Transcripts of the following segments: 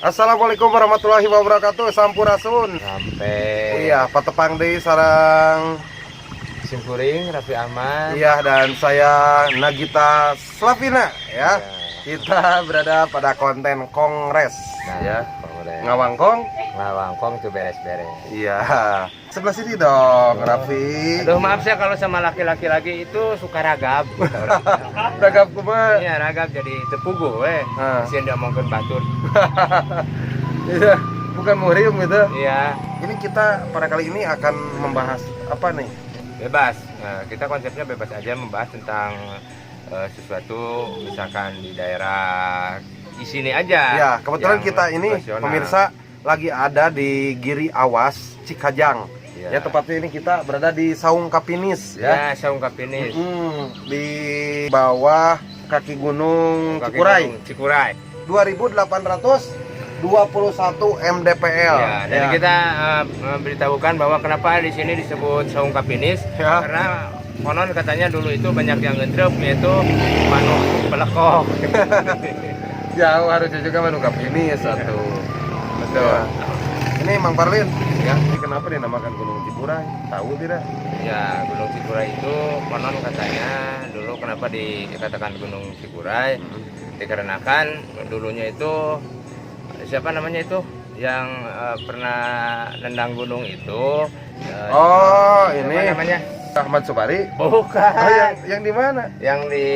Assalamualaikum warahmatullahi wabarakatuh. Sampurasun. Sampai Iya, patepang deui sareng. Simkuring Raffi Ahmad. Iya, dan saya Nagita Slavina ya. Kita berada pada konten kongres Nah, ya. kongres. Ngawangkong. Ngawangkong itu beres-beres. Iya. Sebelah sini dong, Raffi. Aduh, maaf saya kalau sama laki-laki lagi itu suka ragap. Ragap kumaha? Iya, ragap jadi tepuguh weh. Sieun diomongkeun batur. Iya, bukan muhrim gitu. Iya, Ini kita pada kali ini akan membahas apa nih? bebas. Nah, kita konsepnya bebas aja membahas tentang sesuatu misalkan di daerah di sini aja. Ya, kebetulan yang kita ini situasional. pemirsa lagi ada di Giri Awas, Cikajang. Ya, tepatnya ini kita berada di Saung Kapinis Ya, Saung Kapinis. Di bawah kaki Gunung Kaki Cikuray. Gunung Cikuray. 2821 mdpl. Ya, jadi kita beritahukan bahwa kenapa di sini disebut Saung Kapinis, Ya. karena konon katanya dulu itu banyak yang ngedrop, yaitu manuk pelekok. Jauh harusnya juga Gunung Kapinis satu. Betul. Ini Mang Parlin, ya, ini kenapa dinamakan Gunung Cikuray? Tahu tidak? Ya, Gunung Cikuray itu konon katanya dulu kenapa dikatakan Gunung Cikuray, dikarenakan dulunya itu siapa namanya itu yang pernah nendang gunung itu. Oh, siapa ini namanya? Ahmad Subari. Bukan. Oh, yang di mana? Yang di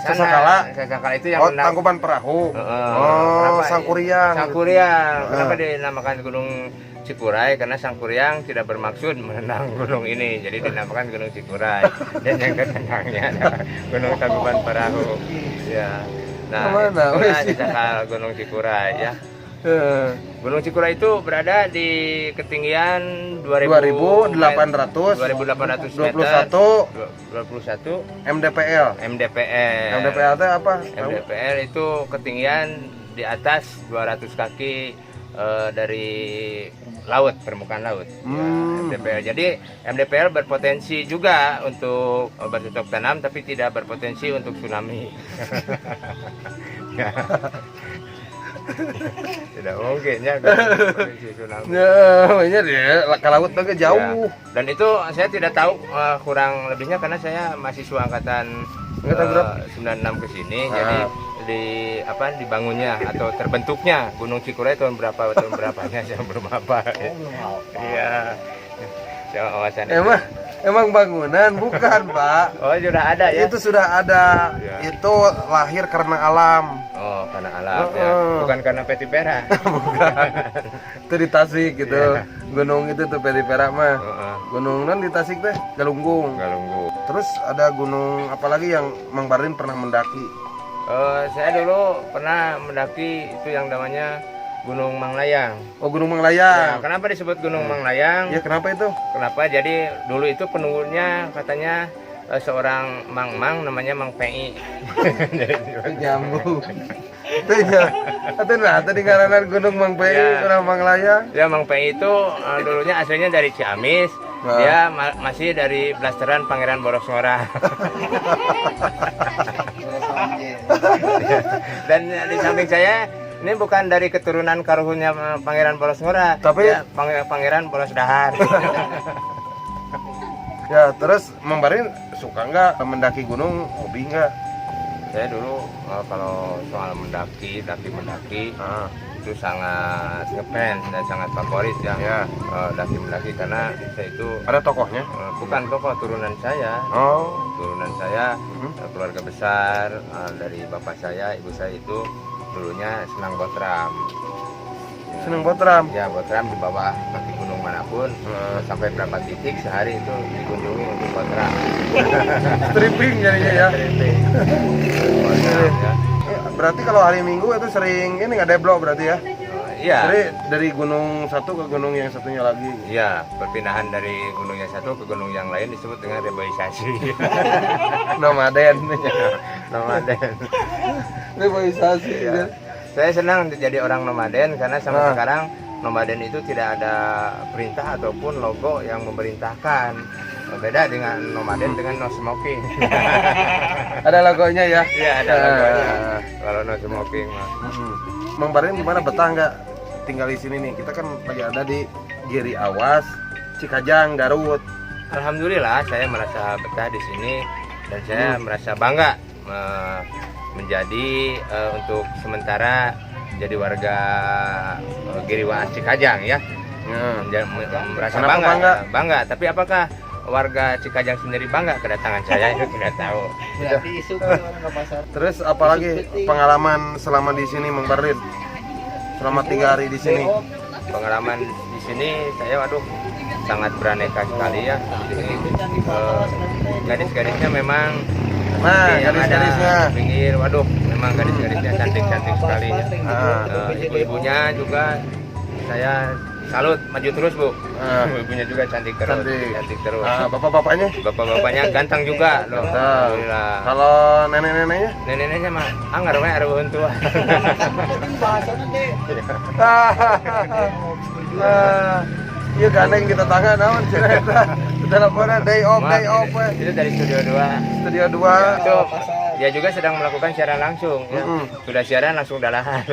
sana. Sasakala. Itu yang Oh, Tangkuban Perahu. kenapa Sangkuriang. Sangkuriang. Kenapa dinamakan Gunung Cikuray? Karena Sangkuriang tidak bermaksud menendang gunung ini, jadi dinamakan Gunung Cikuray. Dan yang ketendangnya adalah Gunung Tangkuban Perahu. Ya. Nah, Kemana? itulah disangkal Gunung Cikuray ya. Gunung Cikuray itu berada di ketinggian 2800 meter. 21 mdpl. MDPL. MDPL itu apa? MDPL itu ketinggian di atas 200 kaki dari laut, permukaan laut. MDPL. Jadi MDPL berpotensi juga untuk bercocok tanam, tapi tidak berpotensi untuk tsunami. Tidak mungkin ya berpotensi tsunami. Ya, dia ke laut tuh jauh. Ya. Dan itu saya tidak tahu kurang lebihnya karena saya mahasiswa angkatan 96 ke sini. Jadi dibangunnya atau terbentuknya Gunung Cikuray tahun berapanya saya belum apa. Iya. Saya awasan. Emang bangunan bukan, Pak. Oh, sudah ada ya. Itu sudah ada. Ya. Itu lahir karena alam. Oh, karena alam ya. Bukan karena peti pera. Bukan. Itu di Tasik gitu. Ya. Gunung itu tuh Peti Perak mah. Gunung non di Tasik teh Galunggung. Galunggung. Terus ada gunung apalagi yang Mang Parlin pernah mendaki? Saya dulu pernah mendaki itu yang namanya Gunung Manglayang. Oh, Gunung Manglayang. Ya, kenapa disebut Gunung Manglayang? Ya, kenapa itu? Kenapa? Jadi dulu itu penunggunya katanya seorang mang namanya Mang PI. Nyambung. Tadi karena Gunung Mang PI, Ya. orang Manglayang. Ya, Mang PI itu dulunya aslinya dari Ciamis. Dia masih dari blasteran Pangeran Boros Ngora. Dan di samping saya ini bukan dari keturunan karuhunnya Pangeran Boros Ngora, tapi ya, Pangeran Boros Dahar. Ya, terus Mang Parlin suka nggak mendaki gunung? Hobi nggak? Saya dulu kalau soal mendaki itu sangat ngefans dan sangat favorit ya. Daki karena saya itu Ada tokohnya? bukan tokoh, turunan saya. Turunan saya keluarga besar dari bapak saya, ibu saya itu dulunya senang botram. Senang botram? Ya, botram di bawah kaki gunung manapun sampai berapa titik sehari itu dikunjungi untuk botram. Stripping jadinya ya. Stripping. Botram, ya. Berarti kalau hari Minggu itu sering ini nggak deblok berarti ya? Iya. Jadi dari gunung satu ke gunung yang satunya lagi. Iya, perpindahan dari gunung yang satu ke gunung yang lain disebut dengan reboisasi. Nomaden. Nomaden. Reboisasi. Ya. Saya senang jadi orang nomaden karena sampai sekarang nomaden itu tidak ada perintah ataupun logo yang memerintahkan. Beda dengan nomaden dengan no smoking. Ada logonya ya? Iya, ada logonya. Kalau no smoking mah. Mang Parlin gimana, betah nggak tinggal di sini nih? Kita kan lagi ada di Giri Awas, Cikajang, Garut. Alhamdulillah saya merasa betah di sini dan saya merasa bangga menjadi untuk sementara jadi warga Giri Awas Cikajang ya. Merasa bangga. Tapi apakah warga Cikajang sendiri bangga kedatangan saya itu tidak tahu. Terus apalagi pengalaman selama di sini Mang Bardin? Selama 3 hari di sini. Pengalaman di sini saya sangat beraneka sekali ya. Gadis-gadisnya memang gadis-gadisnya pinggir, memang gadis-gadisnya cantik-cantik sekali ya. Ibu-ibunya juga saya salut, maju terus Bu. Ibunya juga cantik terus. Bapak-bapaknya ganteng juga loh. Alhamdulillah. Kalau nenek-neneknya? Nenek-neneknya mah anggar we areuh tua. Iya gandeng kita tangan naon cerita. Teleponnya day off. Itu dari Studio 2. Studio 2. Ya, itu dia juga sedang melakukan siaran langsung ya. Sudah siaran langsung dalahan.